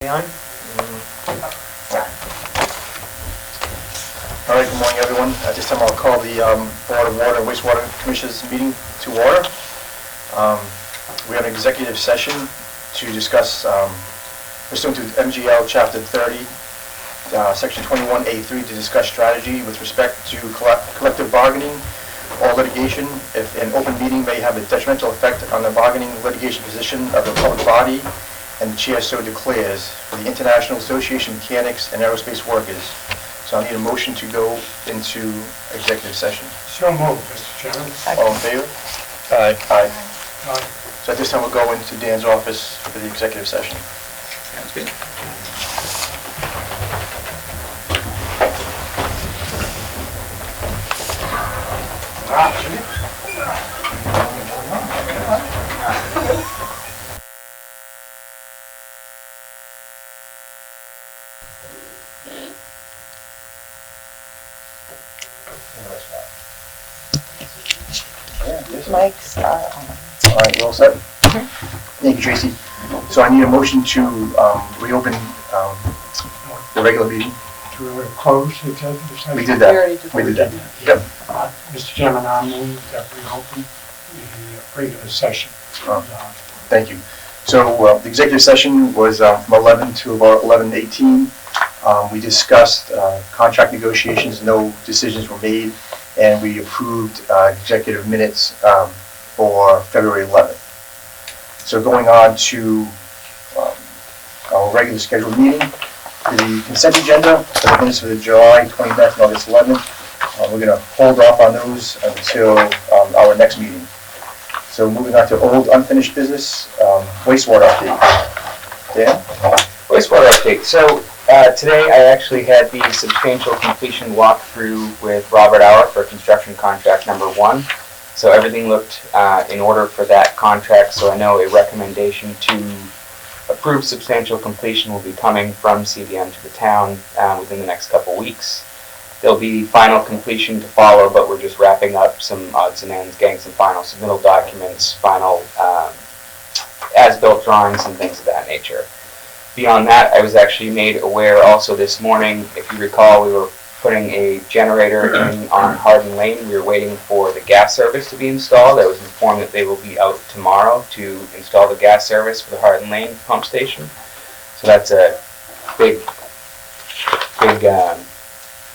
On? All right, good morning, everyone. At this time, I'll call the Board of Water and Wastewater Commissioners meeting to order. We have an executive session to discuss, pursuant to MGL Chapter 30, Section 21A3, to discuss strategy with respect to collective bargaining or litigation if an open meeting may have a detrimental effect on the bargaining litigation position of the public body, and the chair so declares, for the International Association of Mechanics and Aerospace Workers. So I need a motion to go into executive session. So moved, Mr. Chairman. All in favor? Aye. Aye. Aye. So at this time, we'll go into Dan's office for the executive session. Sounds good. Mike's on. All right, you all set? Thank you, Tracy. So I need a motion to reopen the regular meeting. Do we want to close the executive session? We did We that. already did We did that. Yep. Mr. Chairman, I move that we open the regular session. Thank you. So the executive session was from 11 to about 11:18. We discussed contract negotiations. No decisions were made, and we approved executive minutes for February 11th. So going on to our regular scheduled meeting, the consent agenda for the minutes for the July 29th and August 11th. We're going to hold off on those until our next meeting. So moving on to old unfinished business, wastewater update. Dan? Wastewater update. So today I actually had the substantial completion walkthrough with Robert Auer for construction contract number 1. So everything looked in order for that contract. So I know a recommendation to approve substantial completion will be coming from CVM to the town within the next couple weeks. There'll be final completion to follow, but we're just wrapping up some odds and ends, getting some final submittal documents, final as-built drawings and things of that nature. Beyond that, I was actually made aware also this morning, if you recall, we were putting a generator in on Hardin Lane. We were waiting for the gas service to be installed. I was informed that they will be out tomorrow to install the gas service for the Hardin Lane pump station. So that's a big,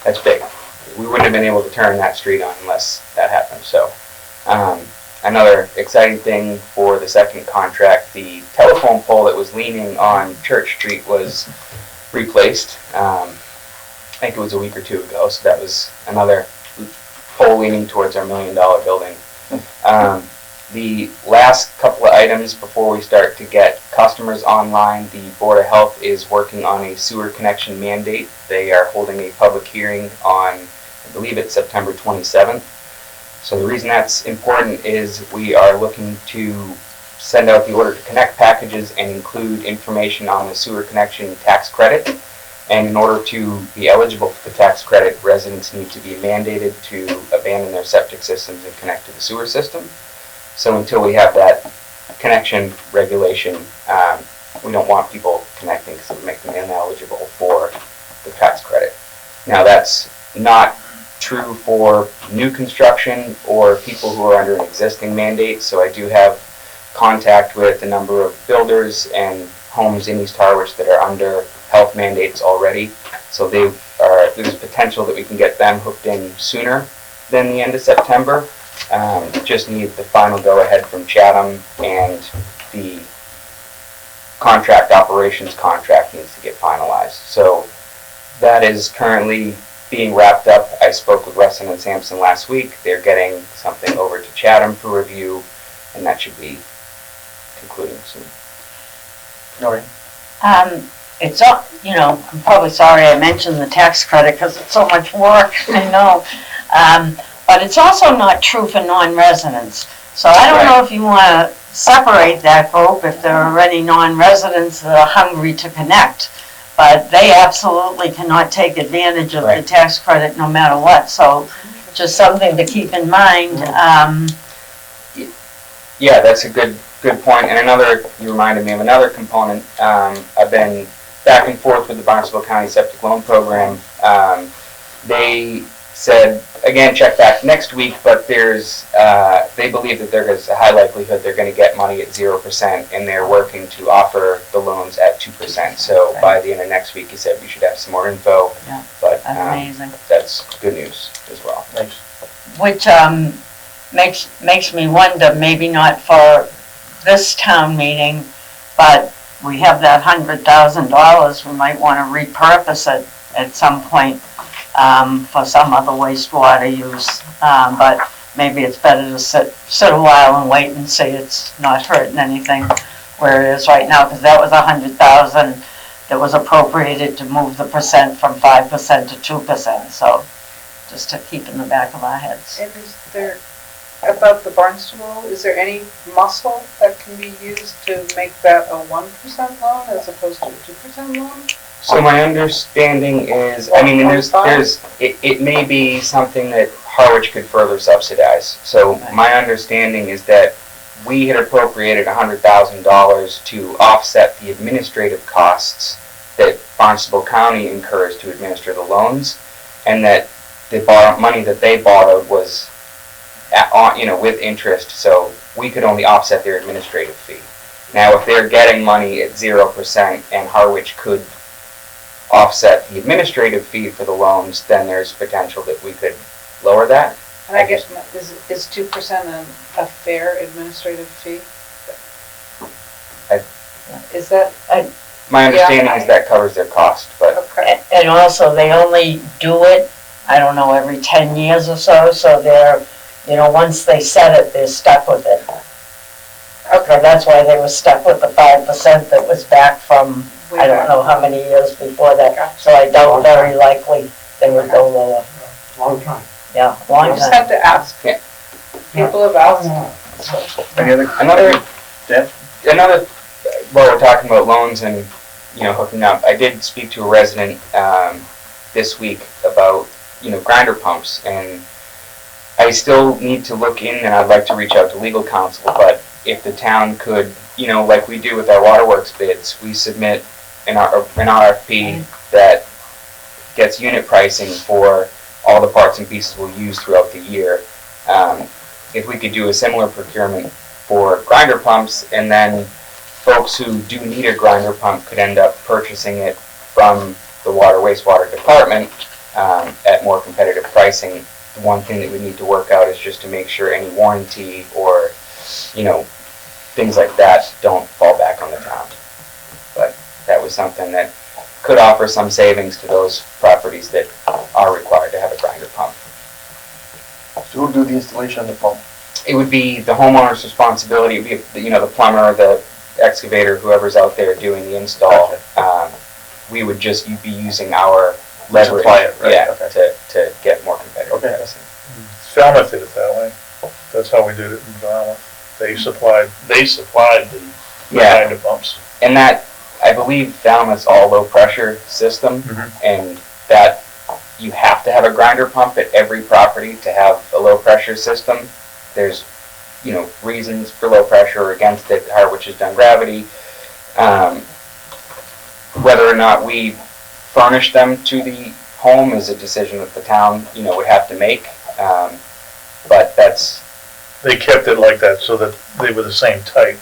that's big. We wouldn't have been able to turn that street on unless that happened. So another exciting thing for the second contract, the telephone pole that was leaning on Church Street was replaced. I think it was a week or two ago, so that was another pole leaning towards our $1 million building. The last couple of items before we start to get customers online, the Board of Health is working on a sewer connection mandate. They are holding a public hearing on, I believe it's September 27th. So the reason that's important is we are looking to send out the order to connect packages and include information on the sewer connection tax credit. And in order to be eligible for the tax credit, residents need to be mandated to abandon their septic systems and connect to the sewer system. So until we have that connection regulation, we don't want people connecting because it would make them ineligible for the tax credit. Now that's not true for new construction or people who are under an existing mandate. So I do have contact with a number of builders and homes in East Harwich that are under health mandates already. So there's potential that we can get them hooked in sooner than the end of September. Just need the final go-ahead from Chatham, and the contract operations contract needs to get finalized. So that is currently being wrapped up. I spoke with Weston and Sampson last week. They're getting something over to Chatham for review, and that should be concluding soon. All right. It's up, I'm probably sorry I mentioned the tax credit because it's so much work, I know. But it's also not true for non-residents. So I don't know if you want to separate that group if there are any non-residents that are hungry to connect. But they absolutely cannot take advantage of the tax credit no matter what. So just something to keep in mind. Yeah, that's a good point. And you reminded me of another component. I've been back and forth with the Barnstable County Septic Loan Program. They said, again, check back next week, but they believe that there's a high likelihood they're going to get money at 0%, and they're working to offer the loans at 2%. So by the end of next week, he said we should have some more info. Yeah, but that's amazing. That's good news as well. Thanks. Which makes me wonder, maybe not for this town meeting, but we have that $100,000, we might want to repurpose it at some point for some other wastewater use. But maybe it's better to sit a while and wait and see it's not hurting anything where it is right now, because that was $100,000 that was appropriated to move the percent from 5% to 2%. So just to keep in the back of our heads. And is there, about the Barnstable, is there any muscle that can be used to make that a 1% loan as opposed to a 2% loan? So my understanding is, I mean, it may be something that Harwich could further subsidize. So my understanding is that we had appropriated $100,000 to offset the administrative costs that Barnstable County incurs to administer the loans, and that the money that they borrowed was with interest, so we could only offset their administrative fee. Now, if they're getting money at 0% and Harwich could offset the administrative fee for the loans, then there's potential that we could lower that. And I guess, is 2% a fair administrative fee? Is that? My understanding is that covers their cost, but. Okay. And also, they only do it, I don't know, every 10 years or so, so they're, once they set it, they're stuck with it. Okay, that's why they were stuck with the 5% that was back from, I don't know how many years before that. So I doubt very likely they would go lower. Long time. Yeah, I long just time. have to ask. Yeah. People have asked. Any other? Another, while we're talking about loans and, hooking up, I did speak to a resident this week about, grinder pumps, and I still need to look in, and I'd like to reach out to legal counsel, but if the town could, like we do with our waterworks bids, we submit an RFP that gets unit pricing for all the parts and pieces we'll use throughout the year. If we could do a similar procurement for grinder pumps, and then folks who do need a grinder pump could end up purchasing it from the wastewater department at more competitive pricing. The one thing that we need to work out is just to make sure any warranty or, things like that don't fall back on the town. But that was something that could offer some savings to those properties that are required to have a grinder pump. So who'll do the installation of the pump? It would be the homeowner's responsibility. It would be, the plumber, the excavator, whoever's out there doing the install. Gotcha. We would just be using our leverage, Supply it, right? yeah, Okay. to get more competitive Okay. pricing. Falmouth did it that way. That's how we did it in Falmouth. They supplied the Yeah. grinder pumps. And that, I believe, Falmouth's all low pressure system, Mhm. and that you have to have a grinder pump at every property to have a low pressure system. There's, reasons for low pressure or against it. Harwich has done gravity. Whether or not we furnish them to the home is a decision that the town, would have to make. But that's. They kept it like that so that they were the same type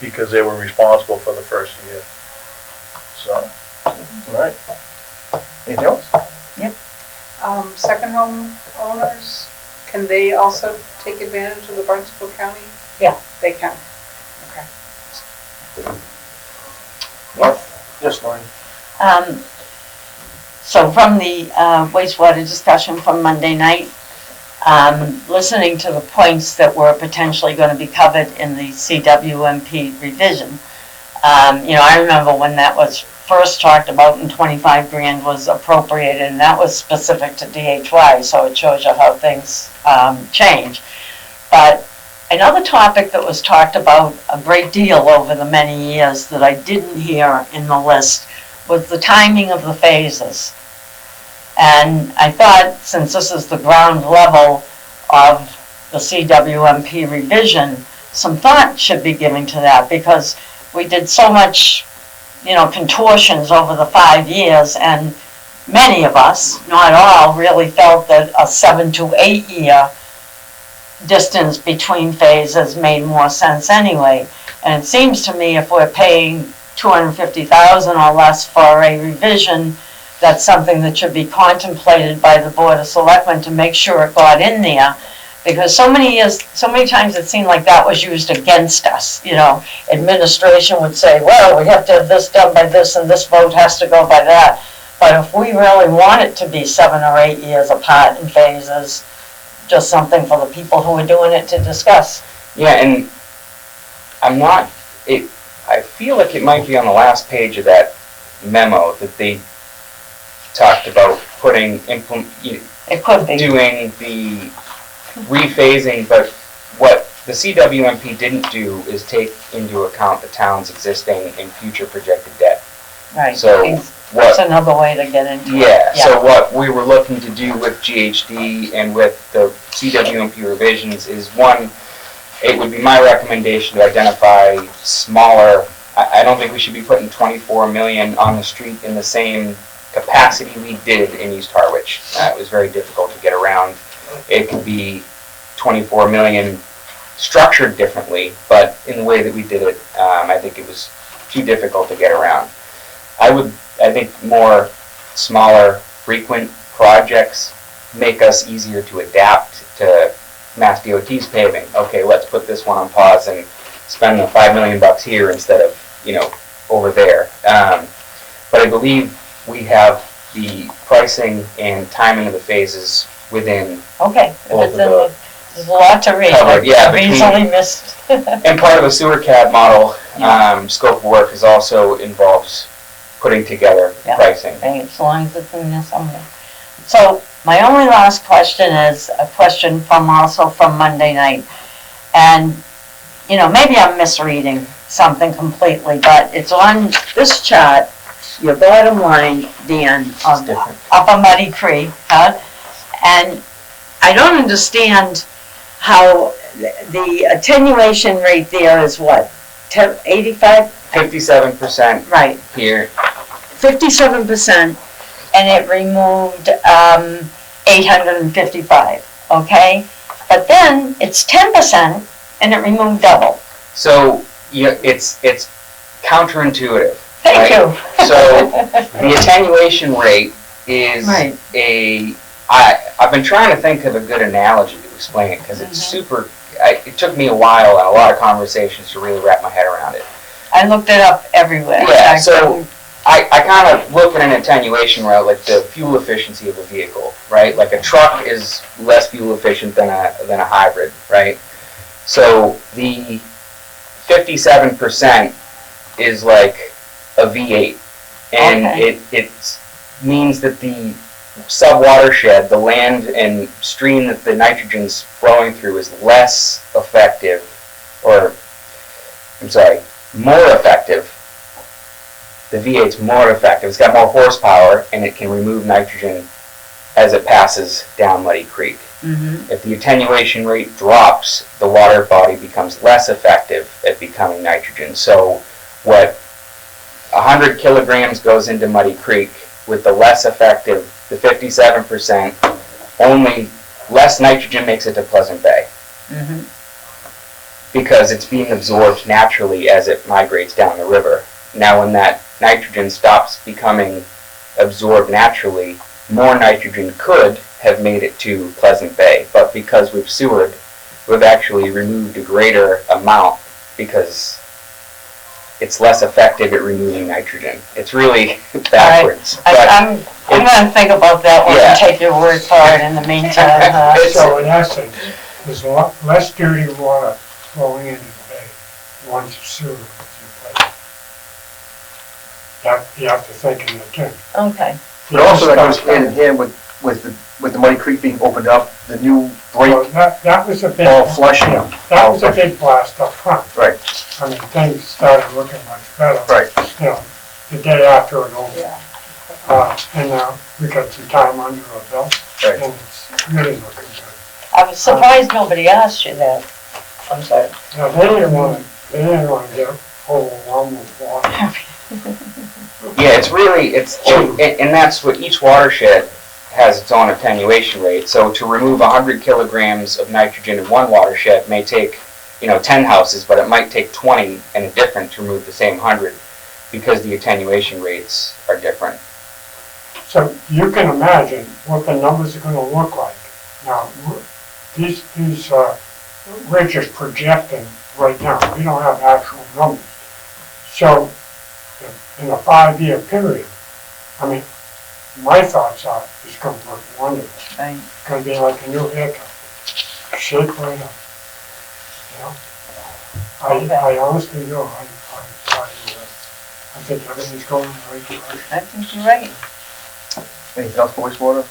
because they were responsible for the first year. So. All right. Anything else? Second home owners, can they also take advantage of the Barnstable County? Yeah. They can. Okay. Yes, Lauren. So from the wastewater discussion from Monday night, listening to the points that were potentially going to be covered in the CWMP revision, I remember when that was first talked about and 25 grand was appropriated, and that was specific to DHY, so it shows you how things change. But another topic that was talked about a great deal over the many years that I didn't hear in the list was the timing of the phases. And I thought, since this is the ground level of the CWMP revision, some thought should be given to that, because we did so much contortions over the 5 years, and many of us, not all, really felt that a 7 to 8 year distance between phases made more sense anyway. And it seems to me if we're paying $250,000 or less for a revision, that's something that should be contemplated by the Board of Selectmen to make sure it got in there. Because so many times it seemed like that was used against us, Administration would say, well, we have to have this done by this and this vote has to go by that. But if we really want it to be 7 or 8 years apart in phases, just something for the people who are doing it to discuss. Yeah, and I feel like it might be on the last page of that memo that they talked about It could be. doing the rephasing, but what the CWMP didn't do is take into account the town's existing and future projected debt. Right. So That's another way to get into it. Yeah, so what we were looking to do with GHD and with the CWMP revisions is, one, it would be my recommendation to identify smaller, I don't think we should be putting 24 million on the street in the same capacity we did in East Harwich. It was very difficult to get around. It could be 24 million structured differently, but in the way that we did it, I think it was too difficult to get around. I think more smaller, frequent projects make us easier to adapt to Mass DOT's paving. Okay, let's put this one on pause and spend the $5 million here instead of, over there. But I believe we have the pricing and timing of the phases within Okay. both of There's a lot to read. Covered, yeah, I've easily missed. And part of the sewer CAD model, scope of work involves putting together Yeah. pricing. As long as it's in there somewhere. So my only last question is a question from Monday night. And, maybe I'm misreading something completely, but it's on this chart, your bottom line, Dan, of different. Upper Muddy Creek, and I don't understand how the attenuation rate there is what, 85? 57% Right. here. 57%, and it removed 855, okay? But then it's 10% and it removed double. So it's counterintuitive. Thank right? you. So the attenuation rate is Right. I've been trying to think of a good analogy to explain it because it's it took me a while and a lot of conversations to really wrap my head around it. I looked it up everywhere. Yeah, so I kind of look at an attenuation route like the fuel efficiency of a vehicle, right? Like a truck is less fuel efficient than a hybrid, right? So the 57% is like a V8, and Okay. it means that the sub-watershed, the land and stream that the nitrogen's flowing through is less effective, more effective. The V8's more effective. It's got more horsepower, and it can remove nitrogen as it passes down Muddy Creek. Mm-hmm. If the attenuation rate drops, the water body becomes less effective at becoming nitrogen. So what 100 kilograms goes into Muddy Creek with the less effective, the 57%, only less nitrogen makes it to Pleasant Bay. Mm-hmm. Because it's being absorbed naturally as it migrates down the river. Now when that nitrogen stops becoming absorbed naturally, more nitrogen could have made it to Pleasant Bay, but because we've sewered, we've actually removed a greater amount because it's less effective at removing nitrogen. It's really backwards. I'm going to think about that one Yeah. and take your word for it in the meantime. So in essence, there's a lot less dirty water flowing into the bay once the sewer is in place. You have to think in that term. Okay. But also that goes hand in hand with the Muddy Creek being opened up, the new break, So that was a big. all flushing. That was a big blast up front. Right, I mean, things started looking much better. right. The day after it opened. Yeah. And now we got some time under our belt, Right. and it's really looking good. I was surprised nobody asked you that. I'm sorry. Now, they didn't want to get overwhelmed with water. Yeah, it's really, and that's what each watershed has its own attenuation rate. So to remove 100 kilograms of nitrogen in one watershed may take, 10 houses, but it might take 20 in a different to remove the same 100 because the attenuation rates are different. So you can imagine what the numbers are gonna look like. Now, these, we're just projecting right now, we don't have actual numbers. So, in a 5-year period, I mean, my thoughts are, it's gonna look wonderful. Right. It's gonna be like a new haircut, shape right up, Okay. I honestly do, I think everything's going in the right direction. I think you're right. Anything else for wastewater?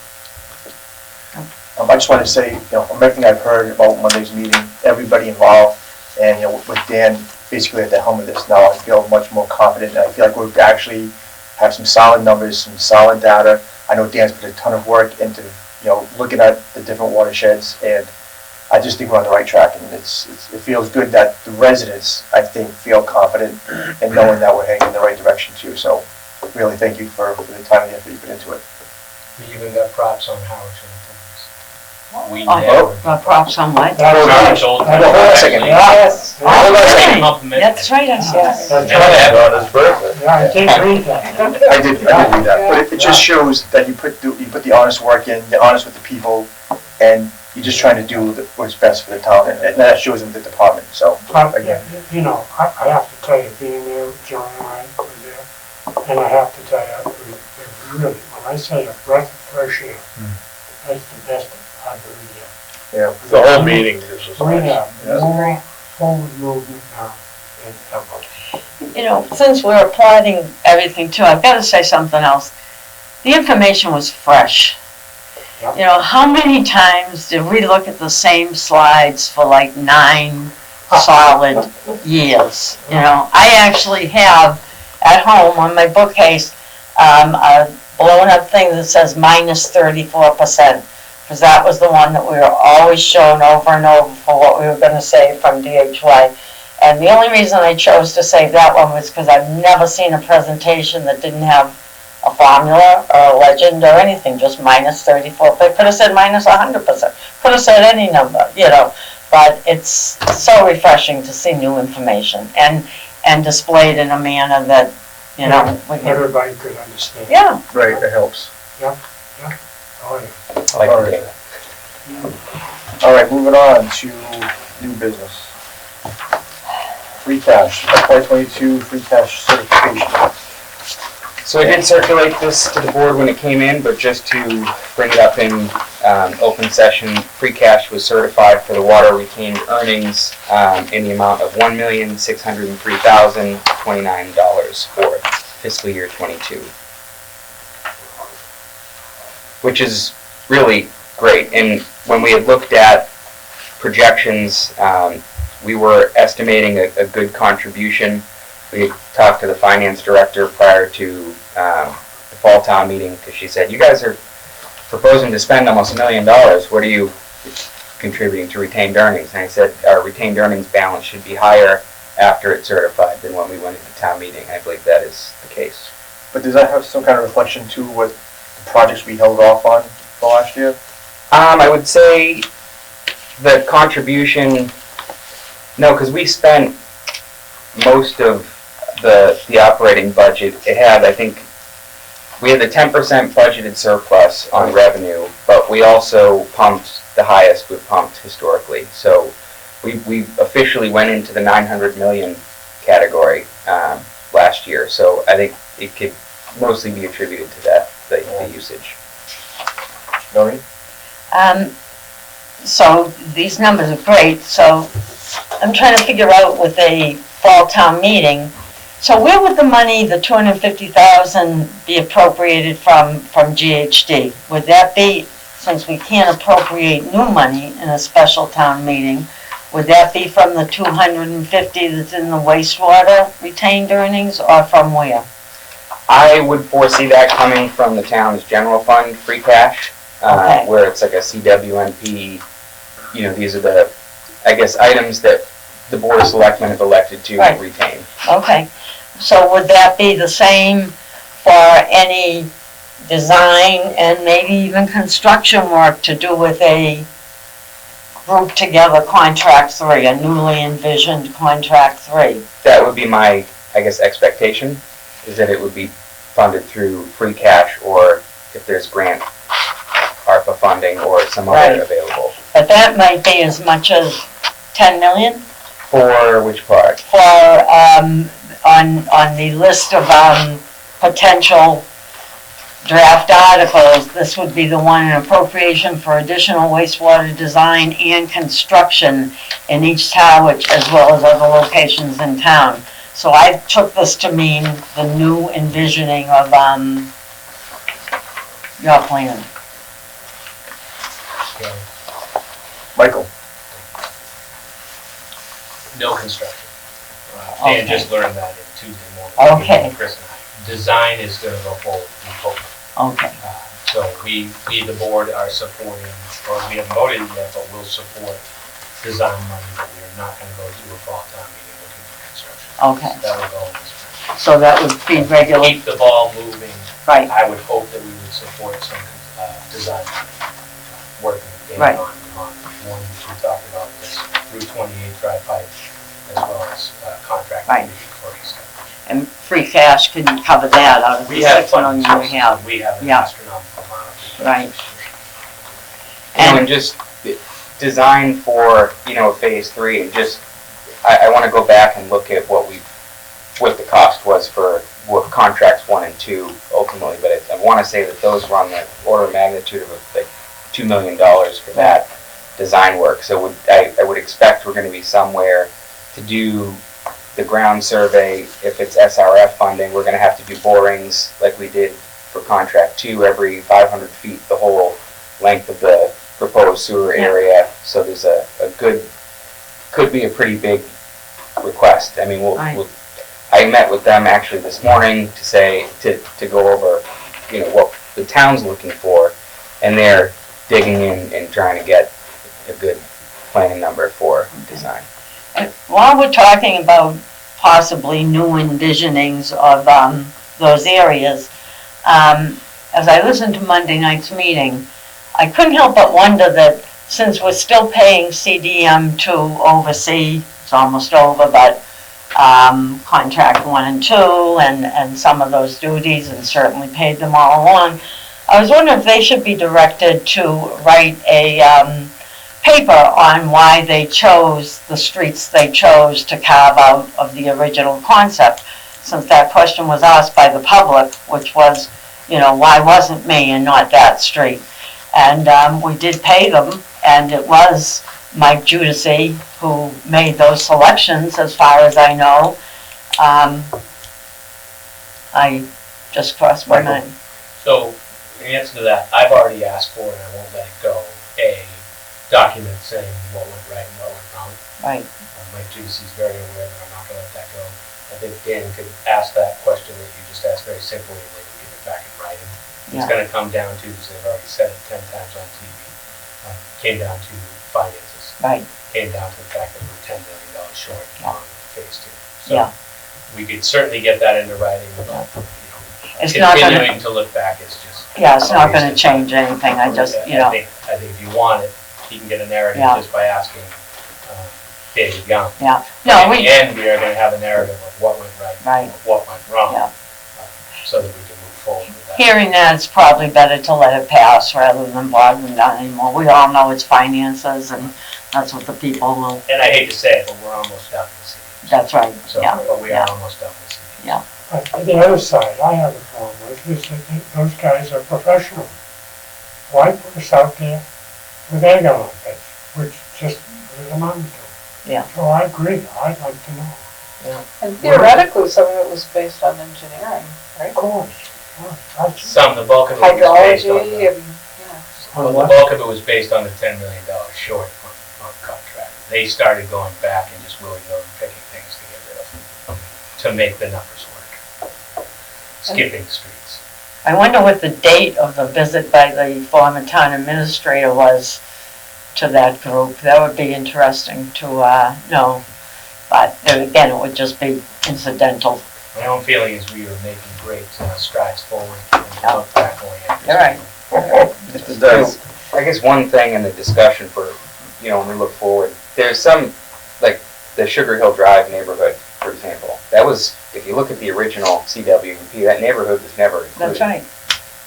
I just wanted to say, from everything I've heard about Monday's meeting, everybody involved, and, with Dan basically at the helm of this now, I feel much more confident, and I feel like we actually have some solid numbers, some solid data. I know Dan's put a ton of work into, looking at the different watersheds, and I just think we're on the right track, and it feels good that the residents, I think, feel confident in knowing that we're heading in the right direction too. So, really, thank you for the time and the effort you put into it. We even got props on Harwich and things. We Oh, never. props on what? Harwich Old Town. Hold on a second. Yes. Hold on a second. Compliment. That's right, I saw Yes. that. That's right. On his birthday. Yeah, I did read that. I did read that, but it just shows that you put the honest work in, you're honest with the people, and you're just trying to do what's best for the town, and that shows in the department, so. But, Again. I have to tell you, being there, John and I were there, and I have to tell you, it really, when I say a breath of fresh air, that's the best I've heard Yeah. The whole meeting is just yet. We nice. have more forward movement now than ever. Since we're applauding everything too, I've got to say something else. The information was fresh. Yeah. How many times did we look at the same slides for like 9 solid years? I actually have at home on my bookcase a blown up thing that says minus 34%, because that was the one that we were always shown over and over for what we were going to say from DHY. And the only reason I chose to save that one was because I've never seen a presentation that didn't have a formula or a legend or anything, just minus 34. They could have said minus 100%, could have said any number, But it's so refreshing to see new information and displayed in a manner that, we can. Everybody could understand. Yeah. Right, that helps. Oh, yeah. I like All the right. data. All right, moving on to new business. Free cash, FY22 free cash certification. So I did circulate this to the board when it came in, but just to bring it up in open session, free cash was certified for the water retained earnings in the amount of $1,603,029 for fiscal year 22, which is really great. And when we had looked at projections, we were estimating a good contribution. We talked to the finance director prior to the fall town meeting, because she said, you guys are proposing to spend almost $1 million. What are you contributing to retained earnings? And I said, our retained earnings balance should be higher after it's certified than when we went into town meeting. I believe that is the case. But does that have some kind of reflection to what the projects we held off on for last year? I would say the contribution, no, because we spent most of the operating budget. It had, I think, we had the 10% budgeted surplus on revenue, but we also pumped the highest we've pumped historically. So we officially went into the 900 million category last year. So I think it could mostly be attributed to that, the usage. Noreen? So these numbers are great. So I'm trying to figure out with a fall town meeting. So where would the money, the $250,000, be appropriated from GHD? Would that be, since we can't appropriate new money in a special town meeting, would that be from the $250 that's in the wastewater retained earnings, or from where? I would foresee that coming from the town's general fund free cash, Okay. where it's like a CWNP. These are the, I guess, items that the Board of Selectmen have elected to Right. retain. Okay, So would that be the same for any design and maybe even construction work to do with a group together contract 3, a newly envisioned contract 3? That would be my, I guess, expectation, is that it would be funded through free cash, or if there's grant ARPA funding or some other Right. available. But that might be as much as 10 million For which part? for, on the list of, potential draft articles. This would be the one, an appropriation for additional wastewater design and construction in East Harwich as well as other locations in town. So I took this to mean the new envisioning of, your plan. Okay. Michael? No construction. Okay. Dan just learned that in Tuesday morning. Okay. Chris and I. Design is gonna go forward, we hope. Okay, So we, the board, are supporting, or we haven't voted yet, but we'll support design money, but we are not gonna go to a fall town meeting looking for construction. okay. That will go in this spring. So that would be regular, Keep the ball moving. right, I would hope that we would support some design working with Right. Dan on one we talked about, this Route 28 dry pipe, as well as contract Right. for this. and free cash can cover that out of the We have 6 million funding you have. sources, we have an Yeah. astronomical amount of. Right. And just design for, phase 3, and just, I wanna go back and look at what the cost was for what contracts 1 and 2 ultimately, but I wanna say that those were on the order of magnitude of like $2 million for that design work. So I would expect we're gonna be somewhere to do the ground survey. If it's SRF funding, we're gonna have to do borings like we did for contract 2 every 500 feet, the whole length of the proposed sewer Yeah. area. So there's a good, could be a pretty big request. I mean, Right. I met with them actually this morning to go over, what the town's looking for, and they're digging in and trying to get a good planning number for design. And while we're talking about possibly new envisionings of those areas, as I listened to Monday night's meeting, I couldn't help but wonder that since we're still paying CDM to oversee, it's almost over, but contract 1 and 2 and some of those duties, and certainly paid them all along, I was wondering if they should be directed to write a paper on why they chose the streets they chose to carve out of the original concept, since that question was asked by the public, which was, why wasn't me and not that street? And we did pay them, and it was Mike Judici who made those selections, as far as I know. I just crossed my Michael. mind. So, in answer to that, I've already asked for, and I won't let it go, a document saying what went right and what went wrong. Right, Mike Judici is very aware that I'm not gonna let that go. I think Dan could ask that question that you just asked very simply, and they can give it back in writing. It's yeah, gonna come down to, because they've already said it 10 times on TV, came down to finances. right, Came down to the fact that we're $10 million short Yeah. on phase 2. Yeah. So we could certainly get that into writing, but, It's not gonna- continuing to look back is just. yeah, it's not gonna change anything, I just, I think if you want it, you can get a narrative Yeah. just by asking David Young. yeah. But No, in we, the end, we are gonna have a narrative of what went right, Right. and what went wrong. Yeah. So that we can move forward with that. hearing that, it's probably better to let it pass rather than bogging down anymore. We all know it's finances, and that's what the people will, And I hate to say it, but we're almost done with it. that's right, So, yeah, but we yeah. are almost done with it. But on the other side, I have a problem with is that those guys are professional. Why put us out there with egg on our face, which just is amounting to? Yeah. So I agree, I'd like to know. And theoretically, some of it was based on engineering, right? Of course, Some, the bulk of it was based Hydrology, on and, the, you know. well, the bulk of it was based on the $10 million short on contract. They started going back and just willy-nilly picking things to get rid of, to make the numbers work. Skipping streets. I wonder what the date of the visit by the former town administrator was to that group. That would be interesting to know. But then again, it would just be incidental My own feeling is we are making great strides forward and we look back only at this. All right. It does. I guess one thing in the discussion for, when we look forward, there's some, like the Sugar Hill Drive neighborhood, for example. That was, if you look at the original CWP, that neighborhood was never included. That's right.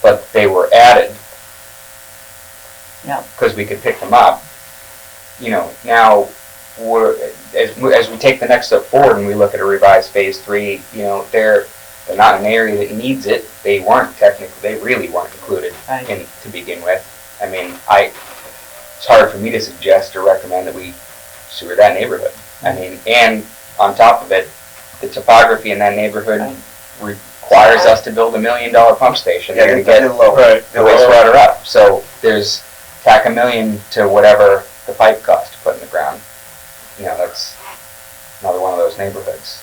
But they were added. Yeah. Because we could pick them up. Now, as we take the next step forward and we look at a revised phase 3, they're not an area that needs it. They really weren't included Right. to begin with. I mean, it's hard for me to suggest or recommend that we sewer that neighborhood. I mean, and on top of it, the topography in that neighborhood requires us to build $1 million pump station there to get the wastewater up. So there's tack $1 million to whatever the pipe costs to put in the ground. That's another one of those neighborhoods.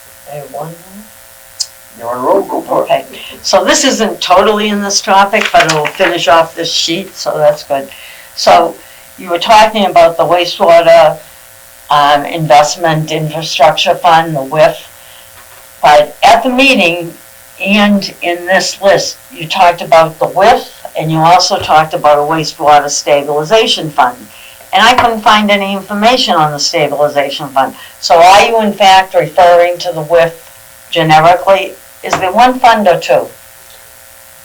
You're on road, go for it. Okay, so this isn't totally in this topic, but it'll finish off this sheet, so that's good. So you were talking about the wastewater investment infrastructure fund, the WIF. But at the meeting and in this list, you talked about the WIF and you also talked about a wastewater stabilization fund. And I couldn't find any information on the stabilization fund. So are you in fact referring to the WIF generically? Is there one fund or two?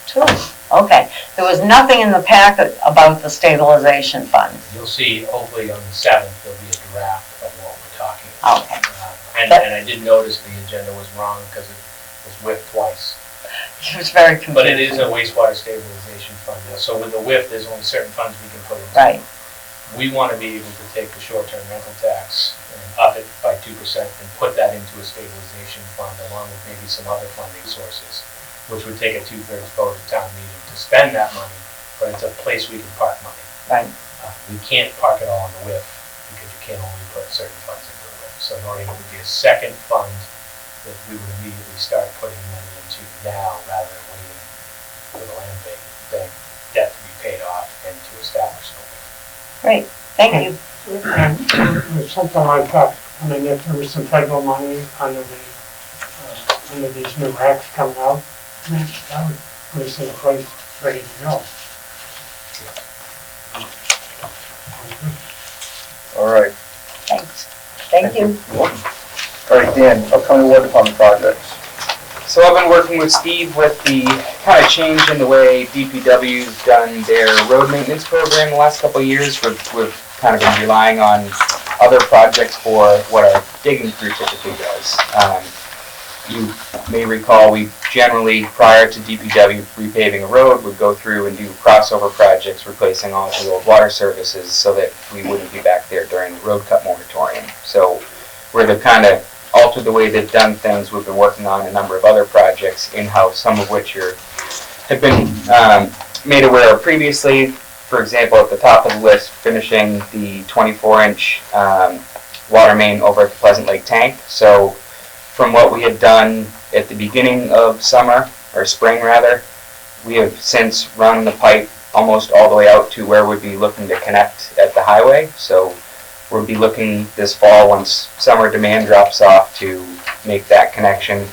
Two. Okay. There was nothing in the packet about the stabilization fund. You'll see, hopefully on the 7th, there'll be a draft of what we're talking about. Okay. And I did notice the agenda was wrong because it was WIF twice. It was very confusing. But it is a wastewater stabilization fund. So with the WIF, there's only certain funds we can put in. Right. We want to be able to take the short-term rental tax and up it by 2% and put that into a stabilization fund along with maybe some other funding sources, which would take a 2/3 vote at town meeting to spend that money, but it's a place we can park money. Right. We can't park it all on the WIF because you can't only put certain funds into the WIF. So in order to be a second fund that we would immediately start putting money into now rather than waiting for the land bank debt to be paid off and to establish the WIF. Great. Thank you. And with something like that, I mean, if there was some federal money under these new acts coming out, I mean, that would put us in a place ready to go. All right. Thanks. Thank you. All right, Dan, upcoming water department projects. So I've been working with Steve with the kind of change in the way DPW's done their road maintenance program the last couple of years. We've kind of been relying on other projects for what our digging crew typically does. You may recall we generally, prior to DPW repaving a road, would go through and do crossover projects replacing all the old water services so that we wouldn't be back there during the road cut moratorium. So where they've kind of altered the way they've done things, we've been working on a number of other projects in-house, some of which have been made aware of previously. For example, at the top of the list, finishing the 24-inch water main over at the Pleasant Lake tank. So from what we had done at the beginning of summer, or spring rather, we have since run the pipe almost all the way out to where we'd be looking to connect at the highway. So we'll be looking this fall, once summer demand drops off, to make that connection.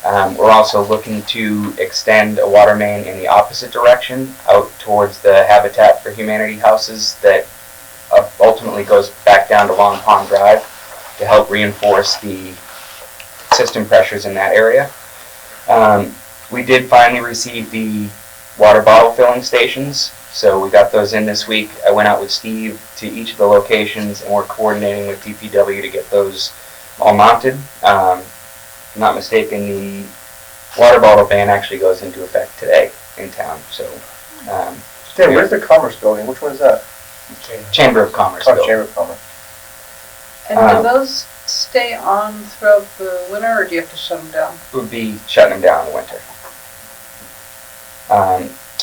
We're also looking to extend a water main in the opposite direction out towards the Habitat for Humanity houses that ultimately goes back down to Long Pond Drive to help reinforce the system pressures in that area. We did finally receive the water bottle filling stations, so we got those in this week. I went out with Steve to each of the locations and we're coordinating with DPW to get those all mounted. If I'm not mistaken, the water bottle ban actually goes into effect today in town. So, Dan, where's the Commerce building? Which one is that? Chamber of Commerce. Oh, building. Chamber of Commerce. And do those stay on throughout the winter, or do you have to shut them down? Would be shutting them down in the winter.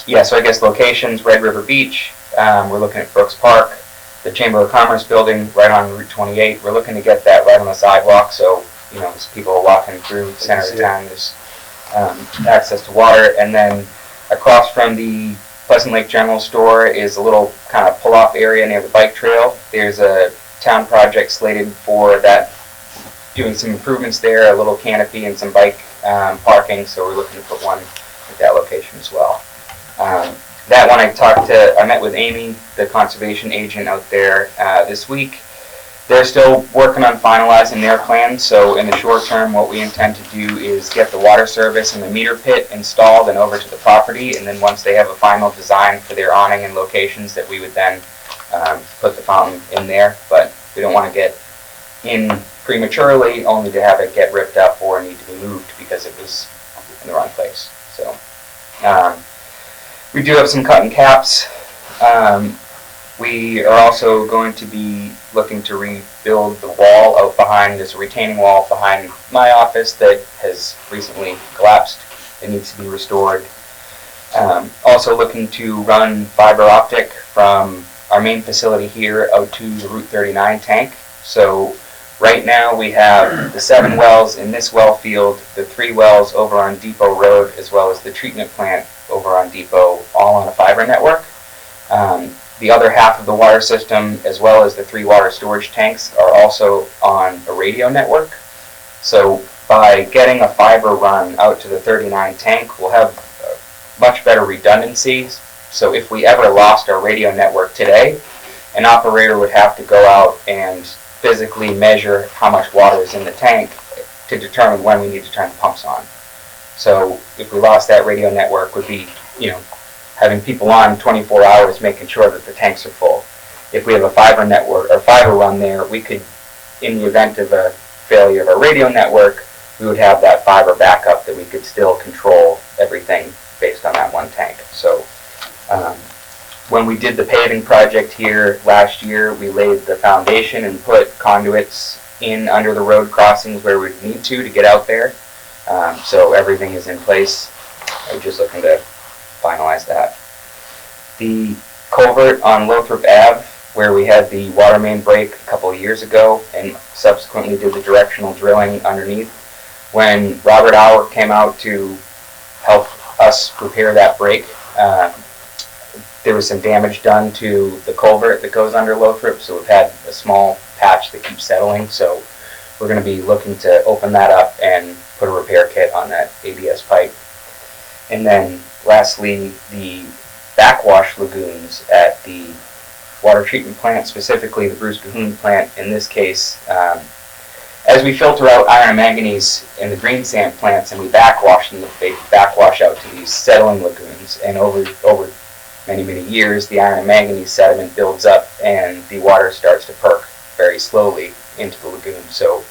Yeah, so I guess locations: Red River Beach. We're looking at Brooks Park, the Chamber of Commerce building right on Route 28. We're looking to get that right on the sidewalk, so as people are walking through the center of the town, there's access to water. And then across from the Pleasant Lake General Store is a little kind of pull-off area near the bike trail. There's a town project slated for that, doing some improvements there, a little canopy and some bike parking, so we're looking to put one at that location as well. That one I met with Amy, the conservation agent out there this week. They're still working on finalizing their plans, so in the short term, what we intend to do is get the water service and the meter pit installed and over to the property, and then once they have a final design for their awning and locations, that we would then put the fountain in there. But we don't want to get in prematurely, only to have it get ripped up or need to be moved because it was in the wrong place. So we do have some cutting caps. We are also going to be looking to rebuild the wall out behind. There's a retaining wall behind my office that has recently collapsed. It needs to be restored. Also looking to run fiber optic from our main facility here out to the Route 39 tank. So right now we have the 7 wells in this well field, the 3 wells over on Depot Road, as well as the treatment plant over on Depot, all on a fiber network. The other half of the water system, as well as the 3 water storage tanks, are also on a radio network. So by getting a fiber run out to the 39 tank, we'll have much better redundancy. So if we ever lost our radio network today, an operator would have to go out and physically measure how much water is in the tank to determine when we need to turn the pumps on. So if we lost that radio network, would be, having people on 24 hours making sure that the tanks are full. If we have a fiber network or fiber run there, we could, in the event of a failure of our radio network, we would have that fiber backup that we could still control everything based on that one tank. So when we did the paving project here last year, we laid the foundation and put conduits in under the road crossings where we need to get out there. So everything is in place. I'm just looking to finalize that. The culvert on Lothrop Ave, where we had the water main break a couple of years ago and subsequently did the directional drilling underneath, when Robert Auer came out to help us repair that break, there was some damage done to the culvert that goes under Lothrop, so we've had a small patch that keeps settling, so we're going to be looking to open that up and put a repair kit on that ABS pipe. And then lastly, the backwash lagoons at the water treatment plant, specifically the Bruce Cahoon plant in this case. As we filter out iron and manganese in the green sand plants and we backwash them, they backwash out to these settling lagoons. And over many, many years, the iron and manganese sediment builds up and the water starts to perk very slowly into the lagoon. So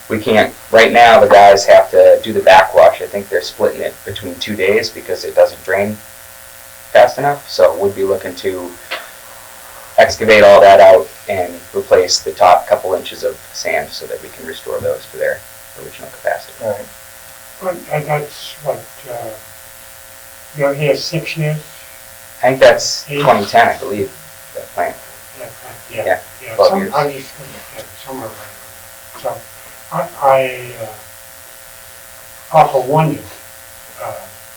we can't, right now the guys have to do the backwash. I think they're splitting it between 2 days because it doesn't drain fast enough. So we'd be looking to excavate all that out and replace the top couple inches of sand so that we can restore those to their original capacity. All right. But that's what, you're here 6 years? I think that's 2010, I believe, that plant. Yeah, 12 years. I just, somewhere around there. So, I often wondered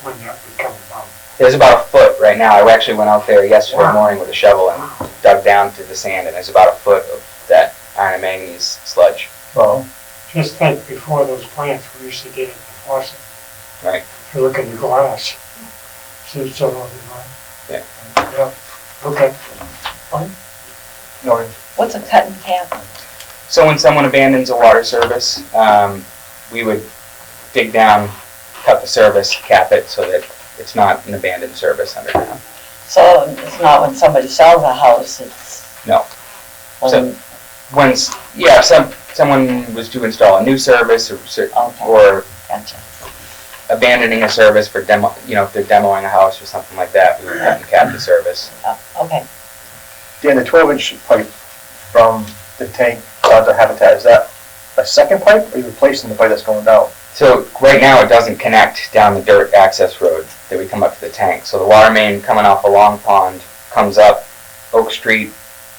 when that would come about. There's about a foot right now. I actually went out there yesterday morning with a shovel and dug down to the sand, and there's about a foot of that iron and manganese sludge. Well, Just think, before those plants, we used to get it in faucet. Right. If you look in the glass, see it's all over the glass. Yeah. Yeah, okay. Fine. Noreen. What's a cut and cap? So when someone abandons a water service, we would dig down, cut the service, cap it so that it's not an abandoned service underground. So it's not when somebody sells a house, it's No. when, Someone was to install a new service okay, or gotcha. abandoning a service for demo, if they're demoing a house or something like that, we would have to cap the service. Oh, okay. Dan, the 12-inch pipe from the tank down to Habitat, is that a second pipe, or are you replacing the pipe that's going down? So right now it doesn't connect down the dirt access road that we come up to the tank. So the water main coming off a long pond comes up Oak Street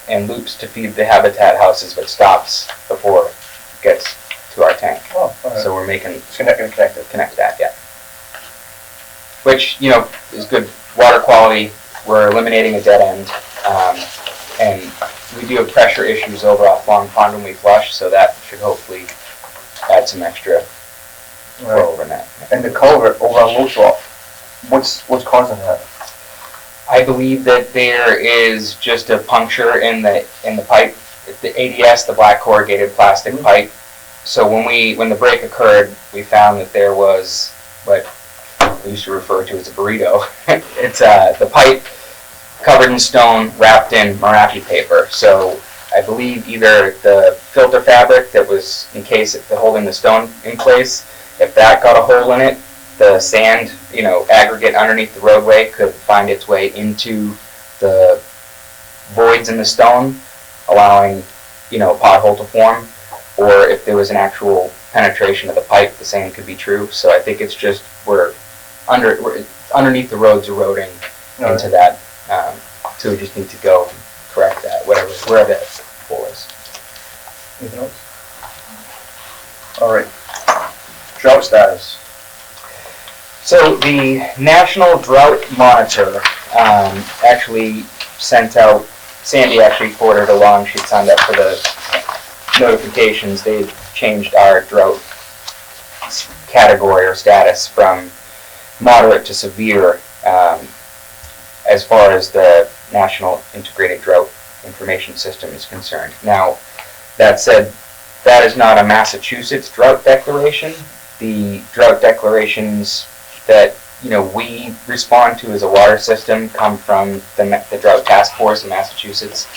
and loops to feed the Habitat houses, but stops before it gets to our tank. Oh, all right. So we're making It's not going to connect it. connect that, yeah. Which, is good water quality. We're eliminating a dead end. And we do have pressure issues over off Long Pond when we flush, so that should hopefully add some extra flow over that. And the culvert over on Lowe's, what's causing that? I believe that there is just a puncture in the pipe, the ADS, the black corrugated plastic pipe. So when the break occurred, we found that there was what we used to refer to as a burrito. It's the pipe covered in stone, wrapped in Merapi paper. So I believe either the filter fabric that was holding the stone in place, if that got a hole in it, the sand, aggregate underneath the roadway could find its way into the voids in the stone, allowing, a pothole to form. Or if there was an actual penetration of the pipe, the same could be true. So I think it's just underneath the roads eroding into that. So we just need to go correct that, wherever that hole is. Anything else? All right. Drought status. So the National Drought Monitor actually sent out, Sandy actually forwarded along, she'd signed up for the notifications. They changed our drought category or status from moderate to severe as far as the National Integrated Drought Information System is concerned. Now, that said, that is not a Massachusetts drought declaration. The drought declarations that we respond to as a water system come from the Drought Task Force in Massachusetts.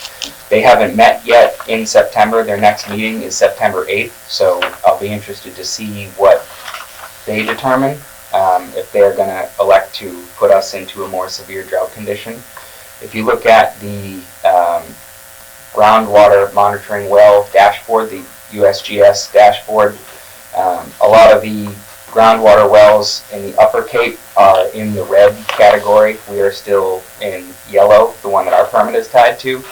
They haven't met yet in September. Their next meeting is September 8th, so I'll be interested to see what they determine, if they're going to elect to put us into a more severe drought condition. If you look at the groundwater monitoring well dashboard, the USGS dashboard, a lot of the groundwater wells in the Upper Cape are in the red category. We are still in yellow, the one that our permit is tied to.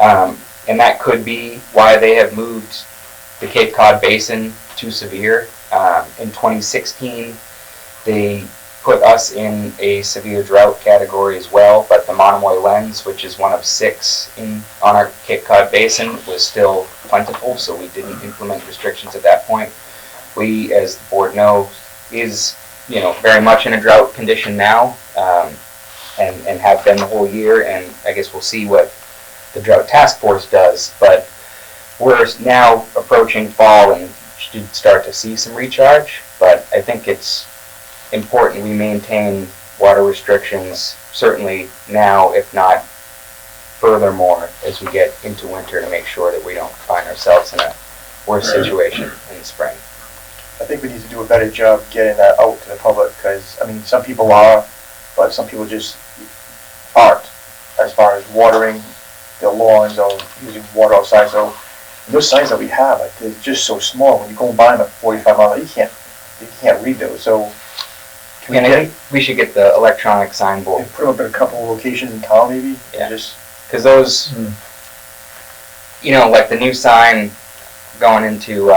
And that could be why they have moved the Cape Cod Basin to severe. In 2016, they put us in a severe drought category as well, but the Monomoy lens, which is one of 6 on our Cape Cod Basin, was still plentiful, so we didn't implement restrictions at that point. We, as the board knows, is very much in a drought condition now, and have been the whole year. And I guess we'll see what the Drought Task Force does. But we're now approaching fall and should start to see some recharge. But I think it's important we maintain water restrictions certainly now, if not furthermore, as we get into winter, to make sure that we don't find ourselves in a worse situation in the spring. I think we need to do a better job getting that out to the public, because, some people are, but some people just aren't, as far as watering their lawns or using water outside. So those signs that we have, they're just so small. When you go and buy them at 45 miles, you can't read those. So And I think we should get the electronic sign board. put them up at a couple of locations in town, maybe. Yeah. Just Because those, like the new sign going into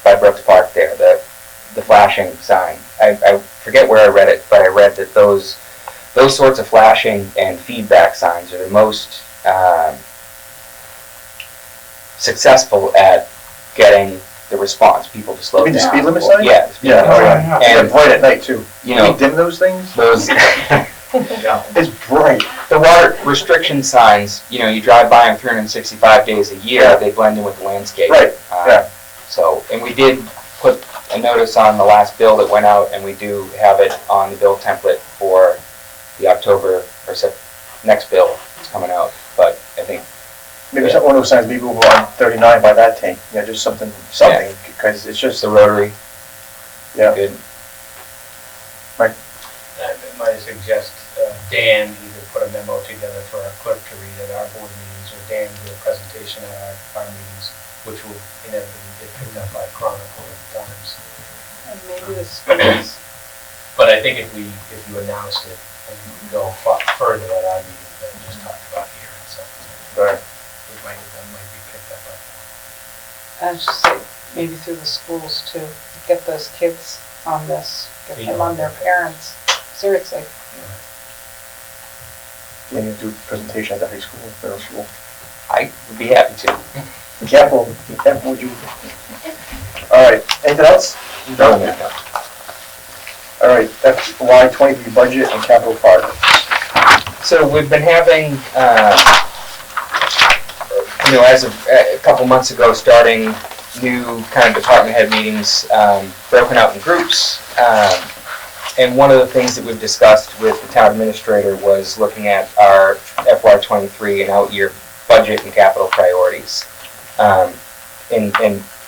by Brooks Park there, the flashing sign. I forget where I read it, but I read that those sorts of flashing and feedback signs are the most successful at getting the response, people to slow You mean down. the speed limit sign? Yeah. the speed limit sign. yeah. and And bright at night too. you Can we dim those things? those It's bright. the water restriction signs, you drive by them 365 days a year, Yeah. they blend in with the landscape. Right, yeah. So, and we did put a notice on the last bill that went out, and we do have it on the bill template for the October or next bill that's coming out. But I think Maybe one of those signs, maybe over on 39 by that tank. Just something, because it's just the rotary, yeah. good. I might suggest Dan either put a memo together for our clerk to read at our board meetings, or Dan do a presentation at our meetings, which will inevitably get picked up by Chronicle at times. And maybe the schools. But I think if you announced it and you go further at our meeting than just talk about here and something, Right. that might be picked up by. I was just say, maybe through the schools too, get those kids on this, get them on their parents, seriously. You need to do a presentation at the high school, middle school. I would be happy to. Be careful with you. All right, anything else? No. All right, FY '23 budget and capital projects. So we've been having, as of a couple months ago, starting new kind of department head meetings, broken out in groups. And one of the things that we've discussed with the town administrator was looking at our FY '23 and out year budget and capital priorities. And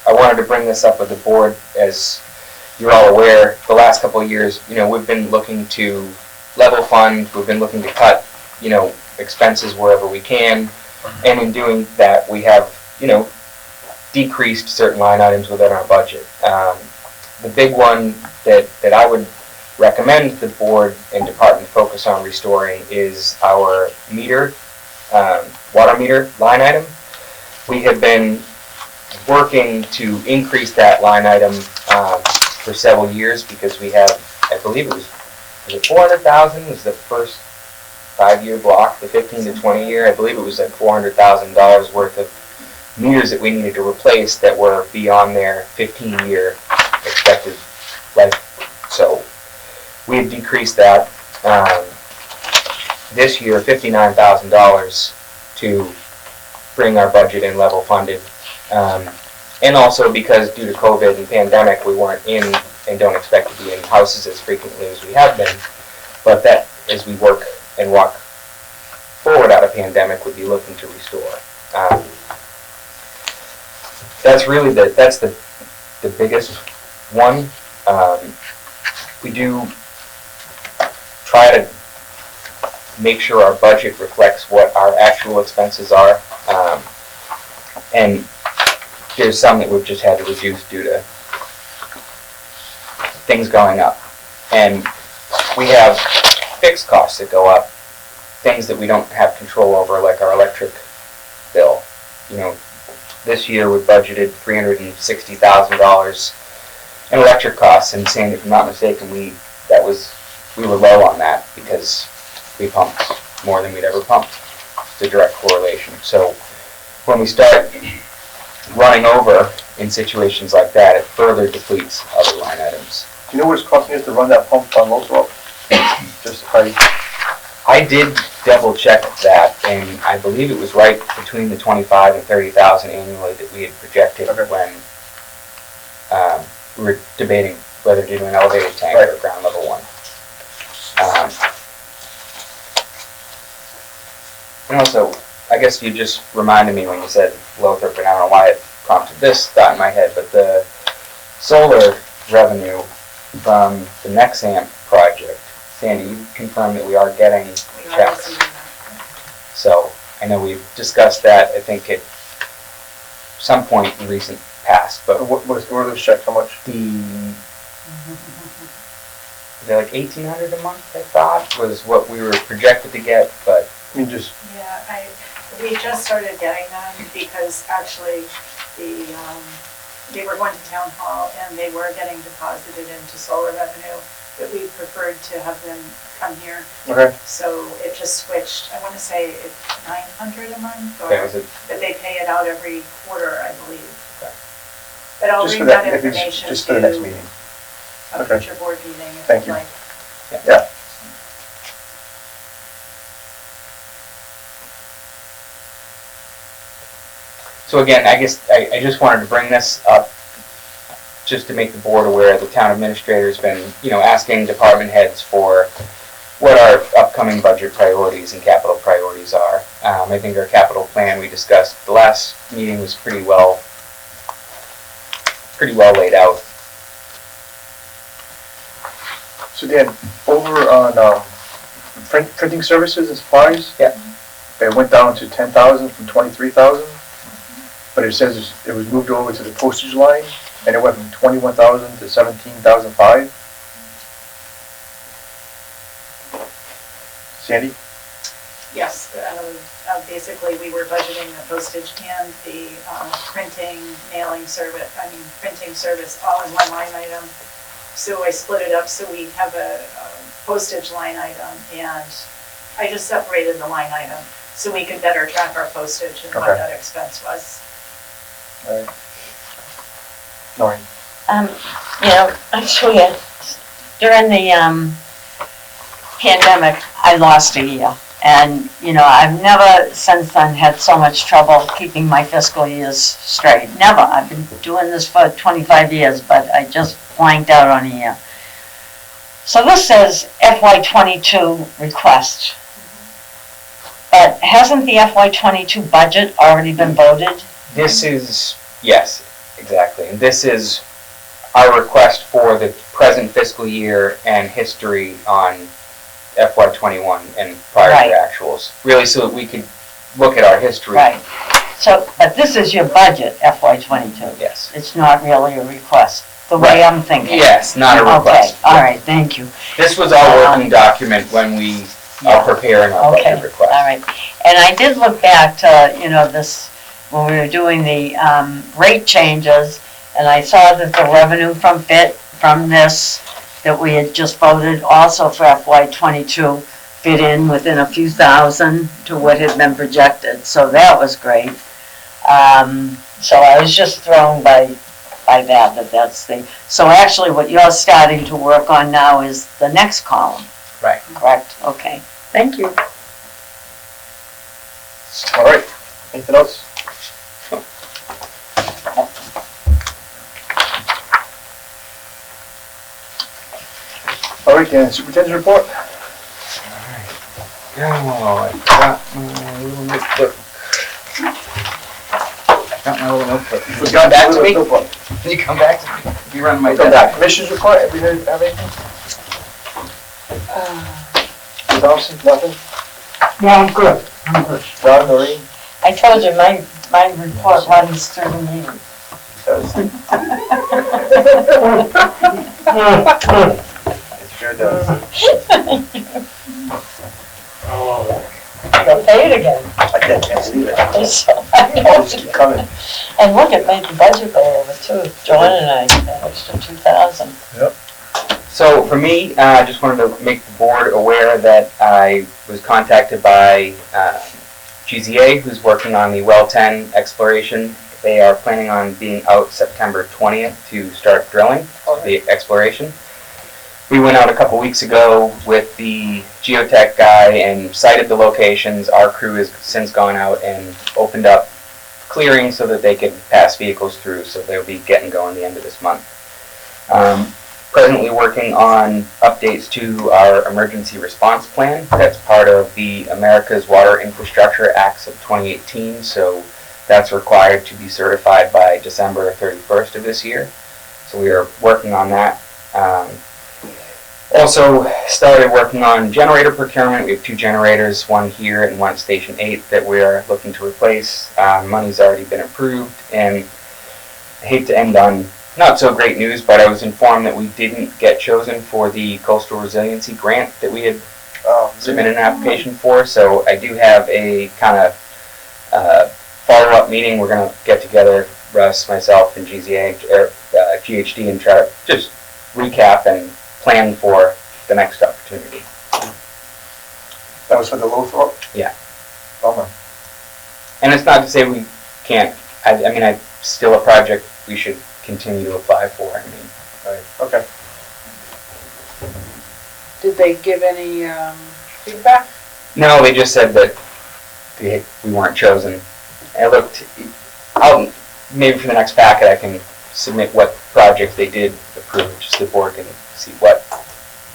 I wanted to bring this up with the board. As you're all aware, the last couple of years, we've been looking to level fund, we've been looking to cut, expenses wherever we can. And in doing that, we have, decreased certain line items within our budget. The big one that I would recommend the board and department focus on restoring is our meter, water meter line item. We have been working to increase that line item for several years because we have, I believe it was it 400,000 was the first 5-year block, the 15 to 20 year. I believe it was like $400,000 worth of meters that we needed to replace that were beyond their 15-year expected life. So we have decreased that this year $59,000 to bring our budget in level funded. And also because due to COVID and pandemic, we weren't in and don't expect to be in houses as frequently as we have been. But that, as we work and walk forward out of pandemic, would be looking to restore. That's really the biggest one. We do try to make sure our budget reflects what our actual expenses are. And there's some that we've just had to reduce due to things going up. And we have fixed costs that go up, things that we don't have control over, like our electric bill. This year we budgeted $360,000 in electric costs, and saying, if I'm not mistaken, we were low on that because we pumped more than we'd ever pumped. It's a direct correlation. So when we start running over in situations like that, it further depletes other line items. Do you know what it's costing us to run that pump on Lowe's? Just I did double check that, and I believe it was right between the 25 and 30,000 annually that we had projected when we were debating whether to do an elevated tank or a ground level one. And also, I guess you just reminded me when you said Lothrop, and I don't know why it prompted this thought in my head, but the solar revenue from the Nexamp project, Sandy, you confirmed that we are getting checks. So I know we've discussed that, I think at some point in recent past, but what are those checks? How much? They're like $1,800 a month, I thought, was what we were projected to get, but I mean, just Yeah, we just started getting them because actually they were going to town hall and they were getting deposited into solar revenue, but we preferred to have them come here. okay. So it just switched. I want to say it's $900 a month, or that was it. that they pay it out every quarter, I believe. Okay. But I'll Just bring for that, that if it's information just for the next to meeting. a Okay. future board meeting if Thank you'd you. like. Yeah. So again, I guess I just wanted to bring this up just to make the board aware. The town administrator's been, asking department heads for what our upcoming budget priorities and capital priorities are. I think our capital plan we discussed, the last meeting was pretty well laid out. So Dan, over on printing services and supplies. Yeah. It went down to 10,000 from 23,000, but it says it was moved over to the postage line, and it went from 21,000 to 17,005. Sandy? Yes, basically we were budgeting the postage and the printing service all in one line item. So I split it up so we have a postage line item, and I just separated the line item so we could better track our postage and what Okay. that expense was. All right. Noreen? Actually, during the pandemic, I lost a year. And, I've never since then had so much trouble keeping my fiscal years straight. Never. I've been doing this for 25 years, but I just blanked out on a year. So this says FY22 request. But hasn't the FY22 budget already been voted? This is, yes, exactly. And this is our request for the present fiscal year and history on FY21 and prior Right. to actuals. Really so that we could look at our history. Right. So, but this is your budget, FY22. Yes. It's not really a request, the way I'm thinking. Yes, not a request. Okay, all right, thank you. This was our working document when we are preparing our Okay, budget request. all right. And I did look back to, this, when we were doing the rate changes, and I saw that the revenue from this, that we had just voted also for FY22, fit in within a few thousand to what had been projected, so that was great. So I was just thrown by that's the, so actually what you're starting to work on now is the next column. Right. Correct, okay, thank you. All right, anything else? All right, then, superintendent's report. Oh, I forgot my little notebook. Got my little notebook. You Can you forgot come back to the me? notebook. Can you come back to me? You run my Come desk. back, commissioners report, have we heard, have anything? Ms. Thompson, nothing? No, I'm good. Ron, Noreen? I told you, my report runs through the meeting. It sure does. You'll pay it again. I can't believe it. So, I know. I'll just keep coming. And look, it made the budget go over too. Joanne and I, that extra 2,000. So for me, I just wanted to make the board aware that I was contacted by GZA, who's working on the well 10 exploration. They are planning on being out September 20th to start drilling the exploration. We went out a couple weeks ago with the geotech guy and sighted the locations. Our crew has since gone out and opened up clearing so that they could pass vehicles through, so they'll be getting going the end of this month. Presently working on updates to our emergency response plan. That's part of the America's Water Infrastructure Acts of 2018, so that's required to be certified by December 31st of this year. So we are working on that. Also started working on generator procurement. We have 2 generators, one here and one at Station 8 that we are looking to replace. Money's already been approved, and I hate to end on not so great news, but I was informed that we didn't get chosen for the Coastal Resiliency grant that we had submitted an application for. So I do have a kind of follow-up meeting. We're going to get together, Russ, myself, and GZA, GHD, and try to just recap and plan for the next opportunity. That was for the Lothrop? Yeah. Bummer. And it's not to say we can't. I mean, it's still a project we should continue to apply for. I mean, Right, okay. Did they give any feedback? no, they just said that we weren't chosen. I looked. Maybe for the next packet I can submit what projects they did approve, just so the board can see what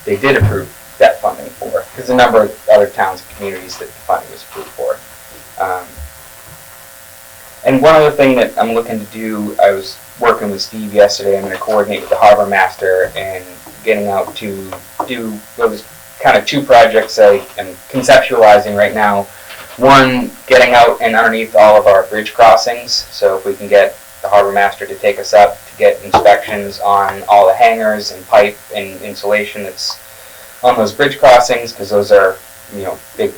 they did approve that funding for. Because a number of other towns and communities that the funding was approved for. And one other thing that I'm looking to do, I was working with Steve yesterday. I'm going to coordinate with the harbor master and getting out to do those kind of 2 projects I am conceptualizing right now. One, getting out and underneath all of our bridge crossings. So if we can get the harbor master to take us up to get inspections on all the hangars and pipe and insulation that's on those bridge crossings, because those are, big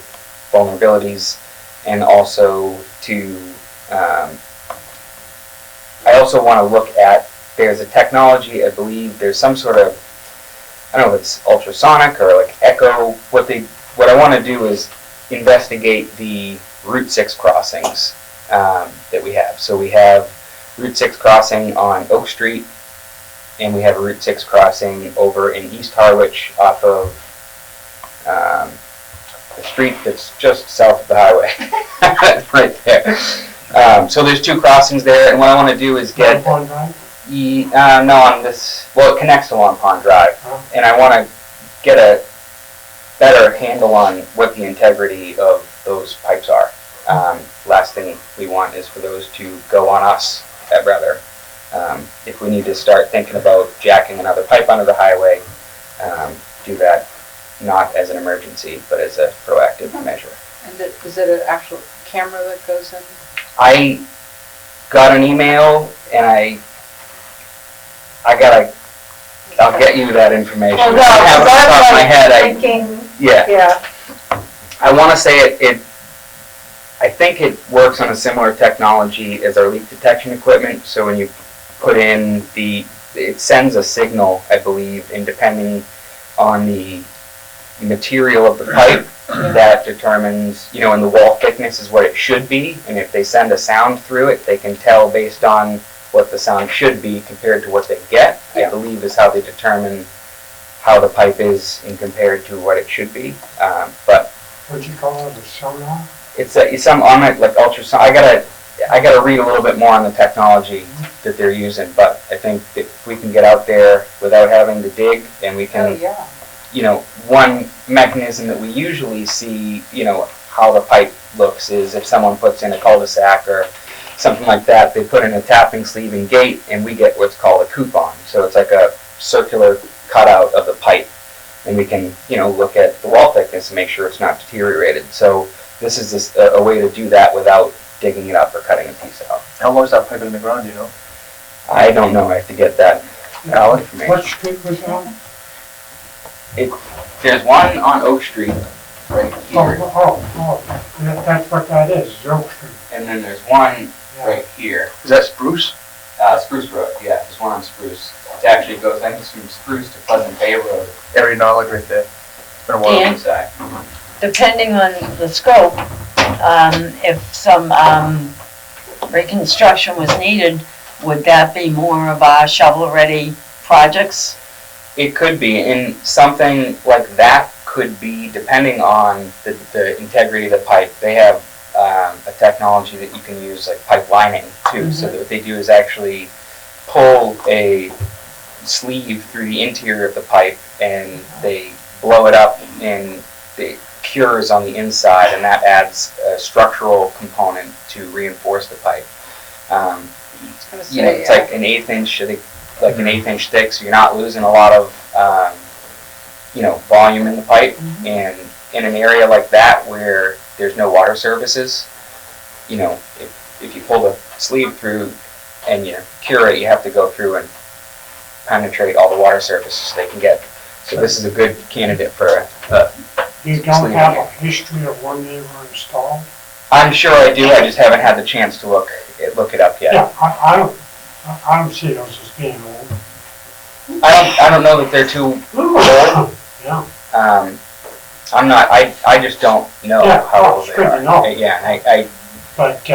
vulnerabilities. And also to I also want to look at, there's a technology, I believe, there's some sort of, I don't know if it's ultrasonic or like echo. What I want to do is investigate the Route 6 crossings that we have. So we have Route 6 crossing on Oak Street, and we have a Route 6 crossing over in East Harwich off of the street that's just south of the highway. Right there. So there's 2 crossings there, and what I want to do is get... Pond Drive? No, on this, well, it connects to Long Pond Drive, Huh? and I want to get a better handle on what the integrity of those pipes are. Last thing we want is for those to go on us, rather. If we need to start thinking about jacking another pipe onto the highway, do that not as an emergency, but as a proactive measure. And is it an actual camera that goes in? I got an email, and I'll get you that information. Well, no, I have it off the top of my head. thinking, Yeah. yeah, I want to say I think it works on a similar technology as our leak detection equipment. So when you put in it sends a signal, I believe, and depending on the material of the pipe, that determines, and the wall thickness is what it should be. And if they send a sound through it, they can tell based on what the sound should be compared to what they get, I believe, is how they determine how the pipe is in compared to what it should be. But What'd you call it, a sonar? it's some on it, like ultrasound. I gotta read a little bit more on the technology that they're using. But I think that if we can get out there without having to dig, and we can, one mechanism that we usually see, how the pipe looks is if someone puts in a cul-de-sac or something like that, they put in a tapping sleeve and gate, and we get what's called a coupon. So it's like a circular cutout of the pipe, and we can, look at the wall thickness and make sure it's not deteriorated. So this is just a way to do that without digging it up or cutting a piece out. How long is that pipe in the ground, do you know? I don't know. I have to get that information. What street was it on? There's one on Oak Street right here, That's what that is Oak Street. and then there's one Yeah. right here. Is that Spruce? Spruce Road, yeah, there's one on Spruce. It actually goes, I think it's from Spruce to Pleasant Bay Road. Area knowledge right there. Been a while. And- On the side. depending on the scope, if some reconstruction was needed, would that be more of our shovel-ready projects? It could be, and something like that could be, depending on the integrity of the pipe. They have a technology that you can use, like pipe lining too. So that what they do is actually pull a sleeve through the interior of the pipe, and they blow it up, and it cures on the inside, and that adds a structural component to reinforce the pipe. It's like an 1/8 inch, like an 1/8 inch thick, so you're not losing a lot of, volume in the pipe. And in an area like that where there's no water services, if you pull the sleeve through and you cure it, you have to go through and penetrate all the water surfaces they can get. So this is a good candidate for You don't have a history of when they were installed? I'm sure I do, I just haven't had the chance to look it up yet. Yeah, I don't see those as being old. I don't know that they're too old. Yeah. I just don't know Yeah, how old it's they good are. to know. Yeah, But,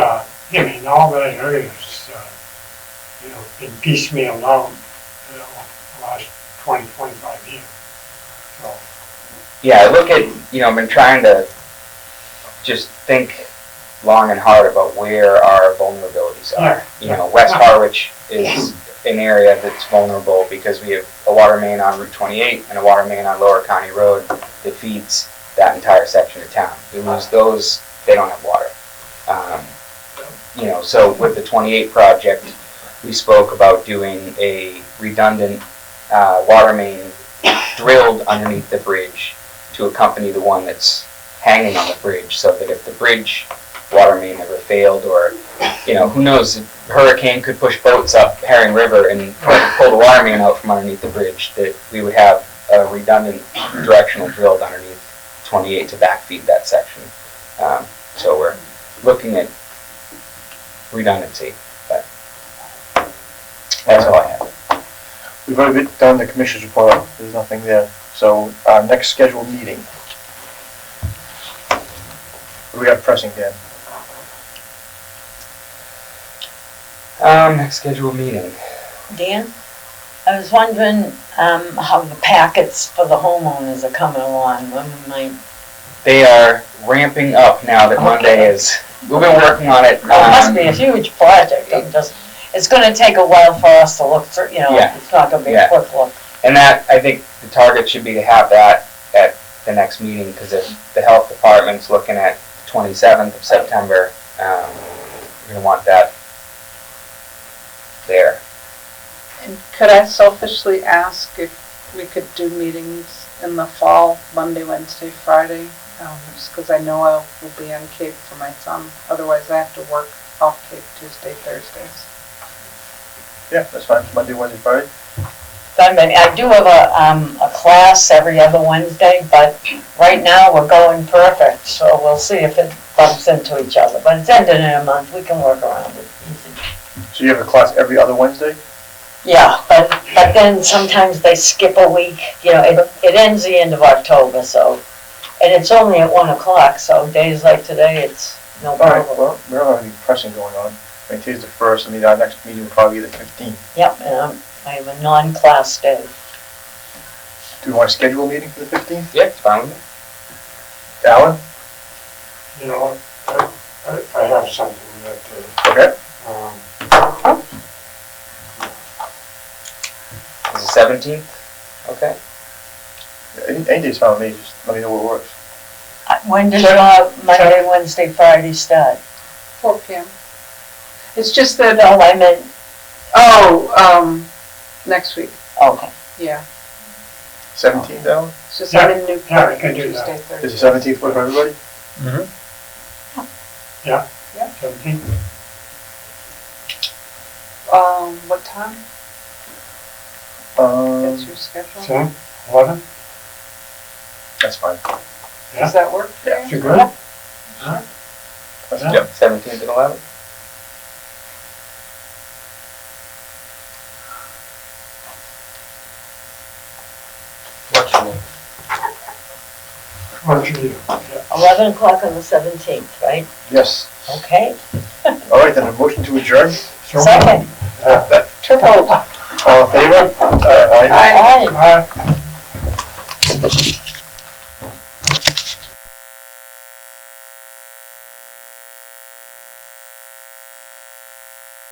all that area's, been piecemealed out, the last 20, 25 years. So, yeah, I look at, I've been trying to just think long and hard about where our vulnerabilities are. West Harwich is an area that's vulnerable because we have a water main on Route 28 and a water main on Lower County Road that feeds that entire section of town. We lose those, they don't have water. So with the 28 project, we spoke about doing a redundant water main drilled underneath the bridge to accompany the one that's hanging on the bridge, so that if the bridge water main ever failed, or who knows, a hurricane could push boats up Herring River and pull the water main out from underneath the bridge, that we would have a redundant directional drilled underneath 28 to backfeed that section. So we're looking at redundancy, but that's all I have. We've already done the commissioner's report, there's nothing there. So our next scheduled meeting. What do we have pressing, Dan? Next scheduled meeting. Dan, I was wondering, how the packets for the homeowners are coming along, when we might, They are ramping up now that Monday is, we've been working on it. it must be a huge project, it's gonna take a while for us to look through, Yeah. it's not gonna be a Yeah. quick look. And that, I think the target should be to have that at the next meeting, because if the health department's looking at 27th of September, we're gonna want that there. And could I selfishly ask if we could do meetings in the fall, Monday, Wednesday, Friday? Just because I know I will be on Cape for my son, otherwise I have to work off Cape Tuesday, Thursdays. Yeah, that's fine, Monday, Wednesday, Friday. I do have a class every other Wednesday, but right now we're going perfect, so we'll see if it bumps into each other. But it's ended in a month, we can work around it easy. So you have a class every other Wednesday? Yeah, but then sometimes they skip a week, it ends the end of October, so, and it's only at 1 o'clock, so days like today, it's no All right, problem. well, we don't have any pressing going on. I mean, today's the 1st, I mean, our next meeting will probably be the 15th. Yep, and I have a non-class day. Do we want to schedule a meeting for the 15th? Yeah, it's fine with me. Alan? You know, I have something that, Okay. Is the 17th, okay? Any day's fine with me, just let me know what works. When does Monday, Wednesday, Friday start? 4 p.m. It's just that, No, I meant, next week, okay. yeah. 17th, Alan? It's just Yeah, I'm in Newport yeah, I can do Tuesday, that. Thursday. Is the 17th work for everybody? Mm-hmm. 17th? What time? Um, That's your schedule? 10, 11? that's fine. Does that work for Yeah. you? You good? That's Yeah. Yep. 17th and 11th? What's your name? What you need? 11 o'clock on the 17th, right? Yes. Okay. All right, then a motion to adjourn. So- Second. Triple. All in favor? Aye. Aye. Aye. Aye.